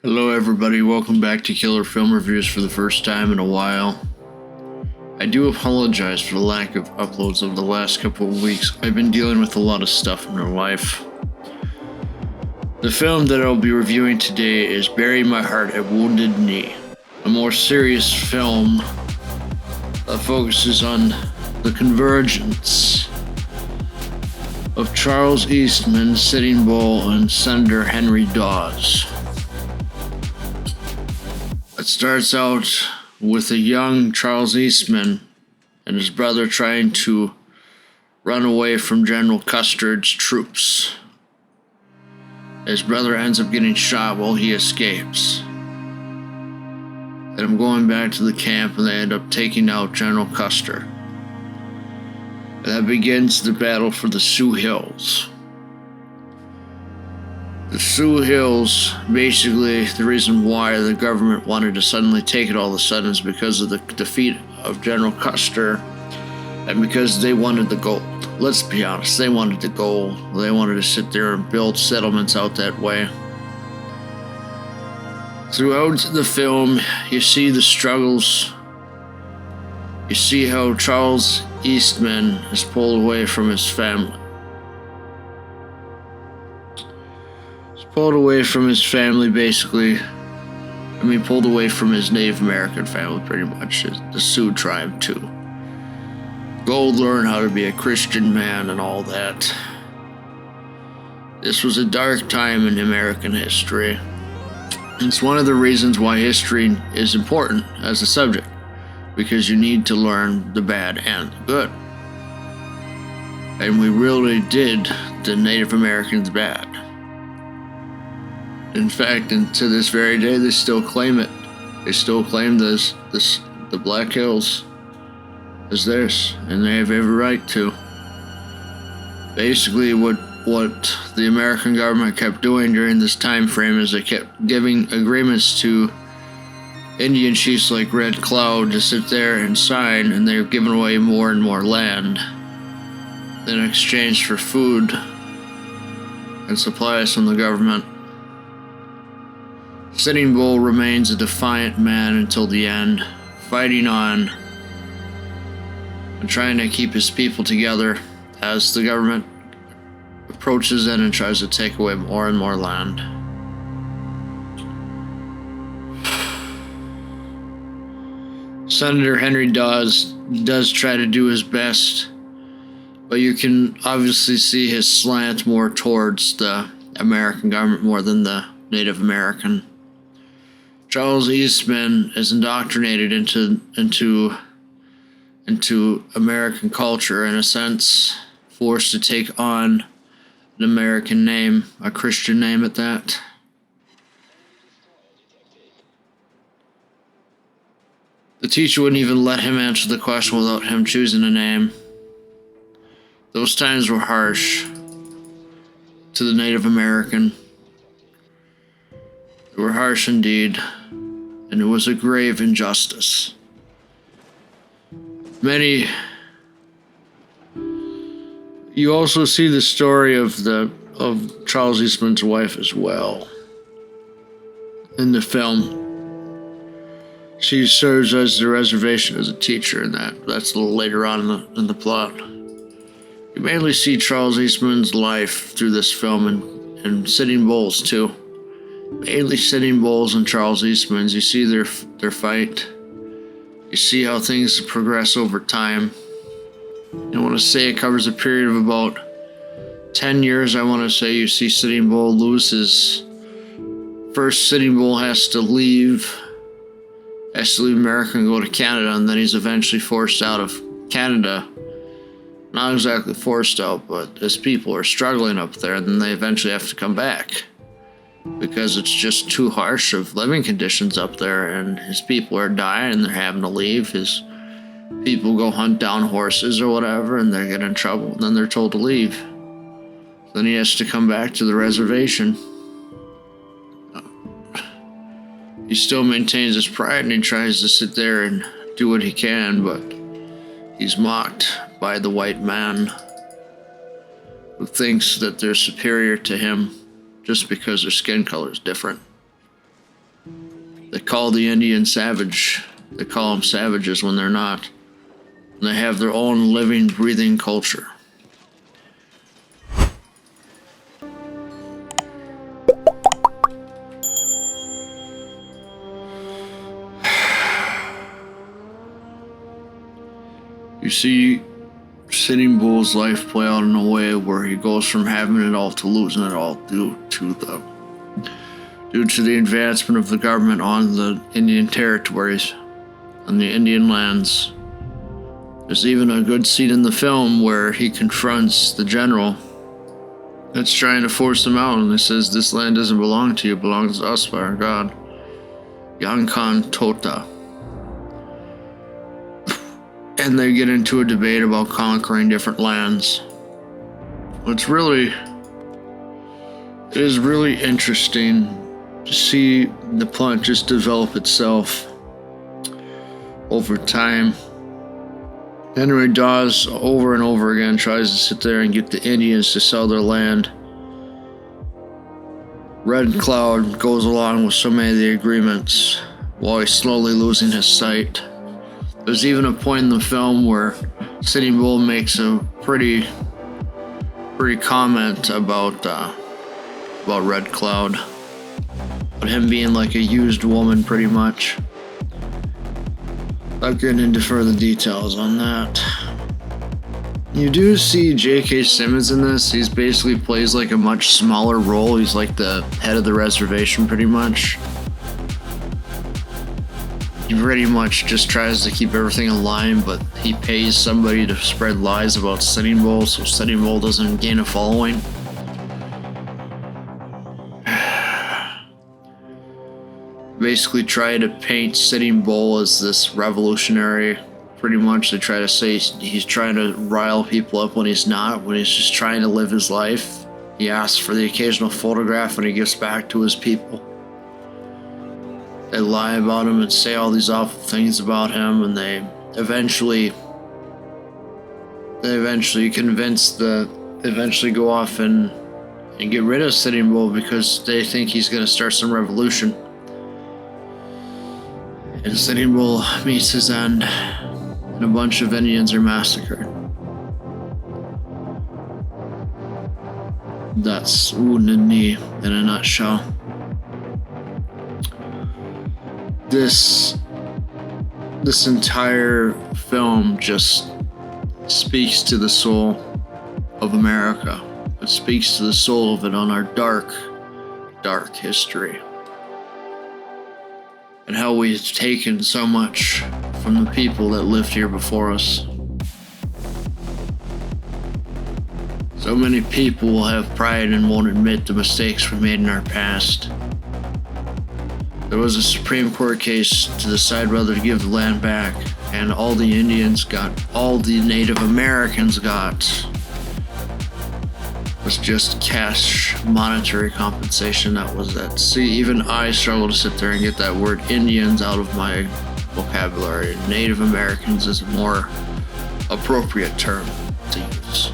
Hello everybody, welcome back to Killer Film Reviews for the first time in a while. I do apologize for the lack of uploads over the last couple of weeks. I've been dealing with a lot of stuff in my life. The film that I'll be reviewing today is Bury My Heart at Wounded Knee, a more serious film that focuses on the convergence of Charles Eastman, Sitting Bull, and Senator Henry Dawes. It starts out with a young Charles Eastman and his brother trying to run away from General Custer's troops. His brother ends up getting shot while he escapes. And I'm going back to the camp and they end up taking out General Custer. And that begins the battle for the Sioux Hills. The Sioux Hills, basically, the reason why the government wanted to suddenly take it all of a sudden is because of the defeat of General Custer and because they wanted the gold. Let's be honest, they wanted the gold. They wanted to sit there and build settlements out that way. Throughout the film, you see the struggles. You see how Charles Eastman is pulled away from his family. Pulled away from his family, basically. Pulled away from his Native American family, pretty much. The Sioux tribe, too. Go learn how to be a Christian man and all that. This was a dark time in American history. It's one of the reasons why history is important as a subject, because you need to learn the bad and the good. And we really did the Native Americans bad. In fact, and to this very day, they still claim it. They still claim the Black Hills as theirs, and they have every right to. Basically, what the American government kept doing during this time frame is they kept giving agreements to Indian chiefs like Red Cloud to sit there and sign, and they were giving away more and more land in exchange for food and supplies from the government. Sitting Bull remains a defiant man until the end, fighting on and trying to keep his people together as the government approaches in and tries to take away more and more land. Senator Henry Dawes does try to do his best, but you can obviously see his slant more towards the American government more than the Native American. Charles Eastman is indoctrinated into American culture, in a sense, forced to take on an American name, a Christian name at that. The teacher wouldn't even let him answer the question without him choosing a name. Those times were harsh to the Native American. They were harsh indeed, and it was a grave injustice. You also see the story of Charles Eastman's wife as well in the film. She serves as the reservation as a teacher, and that's a little later on in the plot. You mainly see Charles Eastman's life through this film and Sitting Bulls too. Mainly Sitting Bulls and Charles Eastman's. You see their fight. You see how things progress over time. I want to say it covers a period of about 10 years. I want to say you see Sitting Bull lose his first. Sitting Bull has to leave America and go to Canada, and then he's eventually forced out of Canada. Not exactly forced out, but his people are struggling up there, and then they eventually have to come back because it's just too harsh of living conditions up there, and his people are dying and they're having to leave. His people go hunt down horses or whatever, and they get in trouble, and then they're told to leave. Then he has to come back to the reservation. He still maintains his pride and he tries to sit there and do what he can, but he's mocked by the white man who thinks that they're superior to him just because their skin color is different. They call the Indian savage. They call them savages when they're not. And they have their own living, breathing culture. You see Sitting Bull's life play out in a way where he goes from having it all to losing it all due to the advancement of the government on the Indian territories, on the Indian lands. There's even a good scene in the film where he confronts the general that's trying to force him out, and he says, "This land doesn't belong to you, it belongs to us by our God. Yankan Tota." And they get into a debate about conquering different lands. It is really interesting to see the plot just develop itself over time. Henry Dawes over and over again tries to sit there and get the Indians to sell their land. Red Cloud goes along with so many of the agreements while he's slowly losing his sight. There's even a point in the film where Sitting Bull makes a pretty comment about Red Cloud, about him being like a used woman, pretty much. Not getting into further details on that. You do see J.K. Simmons in this. He's basically plays like a much smaller role. He's like the head of the reservation, pretty much. He pretty much just tries to keep everything in line, but he pays somebody to spread lies about Sitting Bull, so Sitting Bull doesn't gain a following. Basically try to paint Sitting Bull as this revolutionary. Pretty much they try to say he's trying to rile people up when he's not, when he's just trying to live his life. He asks for the occasional photograph and he gives back to his people. They lie about him and say all these awful things about him, and they eventually go off and get rid of Sitting Bull because they think he's going to start some revolution. And Sitting Bull meets his end, and a bunch of Indians are massacred. That's Wounded Knee in a nutshell. This entire film just speaks to the soul of America. It speaks to the soul of it on our dark, dark history. And how we've taken so much from the people that lived here before us. So many people will have pride and won't admit the mistakes we made in our past. There was a Supreme Court case to decide whether to give the land back, and all the Native Americans got was just cash monetary compensation. That was that. See, even I struggle to sit there and get that word Indians out of my vocabulary. Native Americans is a more appropriate term to use.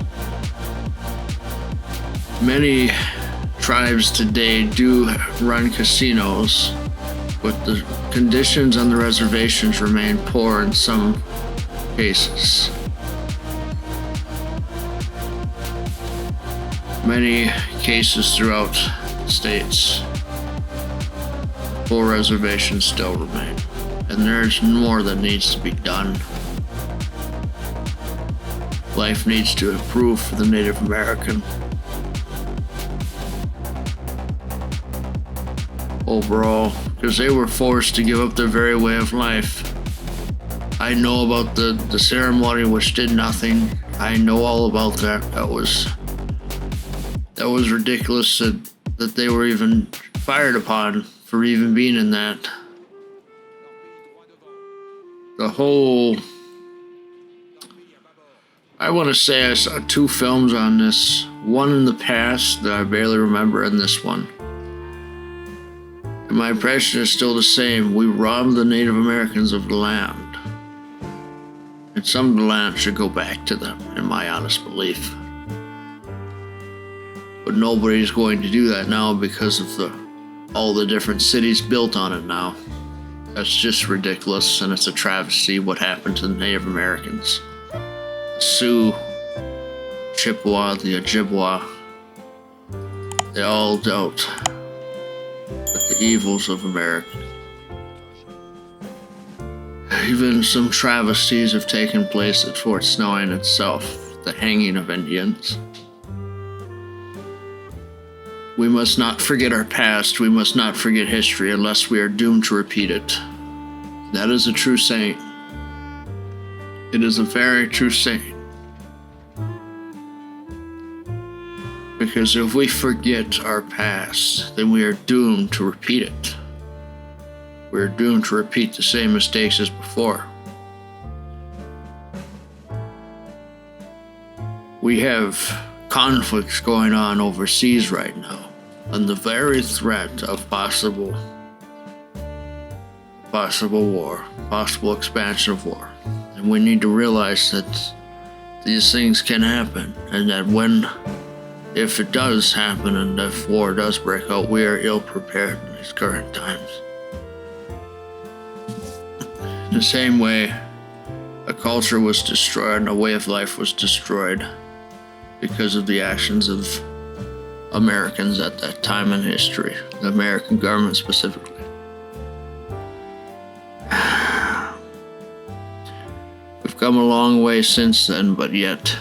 Many tribes today do run casinos, but the conditions on the reservations remain poor in some cases. Many cases throughout the states, poor reservations still remain, and there's more that needs to be done. Life needs to improve for the Native American. Overall, because they were forced to give up their very way of life. I know about the ceremony which did nothing. I know all about that. That was ridiculous that they were even fired upon for even being in that. I want to say I saw 2 films on this. One in the past that I barely remember, and this one. And my impression is still the same. We robbed the Native Americans of the land. And some of the land should go back to them, in my honest belief. But nobody's going to do that now because of all the different cities built on it now. That's just ridiculous, and it's a travesty what happened to the Native Americans. The Sioux, Chippewa, the Ojibwa, they all dealt with the evils of America. Even some travesties have taken place at Fort Snelling itself, the hanging of Indians. We must not forget our past, we must not forget history unless we are doomed to repeat it. That is a true saying. It is a very true saying. Because if we forget our past, then we are doomed to repeat it. We are doomed to repeat the same mistakes as before. We have conflicts going on overseas right now, and the very threat of possible war, possible expansion of war. And we need to realize that these things can happen, and that if it does happen and if war does break out, we are ill prepared in these current times. In the same way, a culture was destroyed and a way of life was destroyed because of the actions of Americans at that time in history, the American government specifically. We've come a long way since then, but yet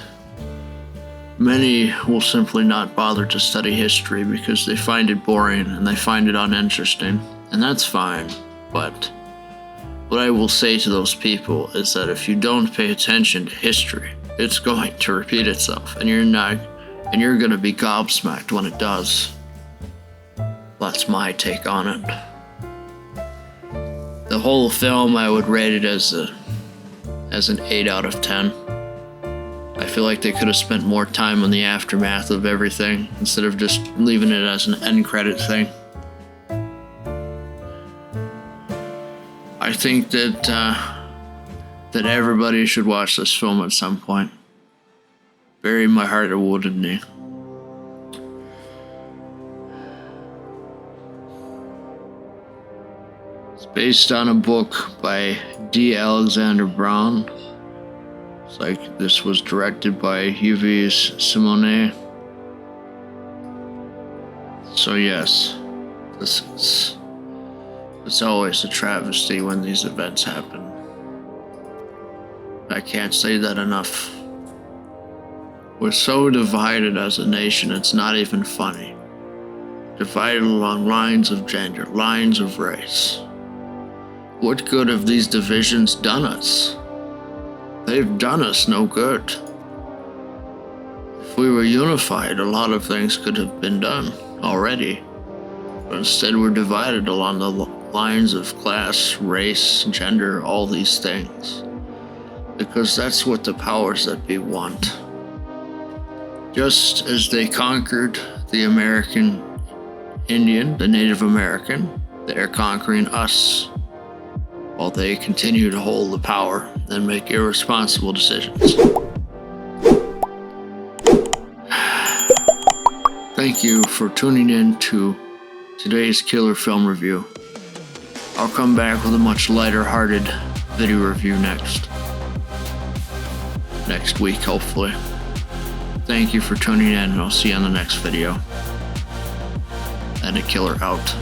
many will simply not bother to study history because they find it boring and they find it uninteresting, and that's fine. But what I will say to those people is that if you don't pay attention to history, it's going to repeat itself, and you're going to be gobsmacked when it does. That's my take on it. The whole film, I would rate it as an 8 out of 10. I feel like they could have spent more time on the aftermath of everything instead of just leaving it as an end credit thing. I think that everybody should watch this film at some point. Bury my heart at Wounded Knee. It's based on a book by D. Alexander Brown. It's like this was directed by Yves Simone. So yes, it's always a travesty when these events happen. I can't say that enough. We're so divided as a nation, it's not even funny. Divided along lines of gender, lines of race. What good have these divisions done us? They've done us no good. If we were unified, a lot of things could have been done already. But instead we're divided along the lines of class, race, gender, all these things. Because that's what the powers that be want. Just as they conquered the American Indian, the Native American, they're conquering us while they continue to hold the power and make irresponsible decisions. Thank you for tuning in to today's killer film review. I'll come back with a much lighter-hearted video review next week, hopefully. Thank you for tuning in, and I'll see you on the next video. Landedkiller out.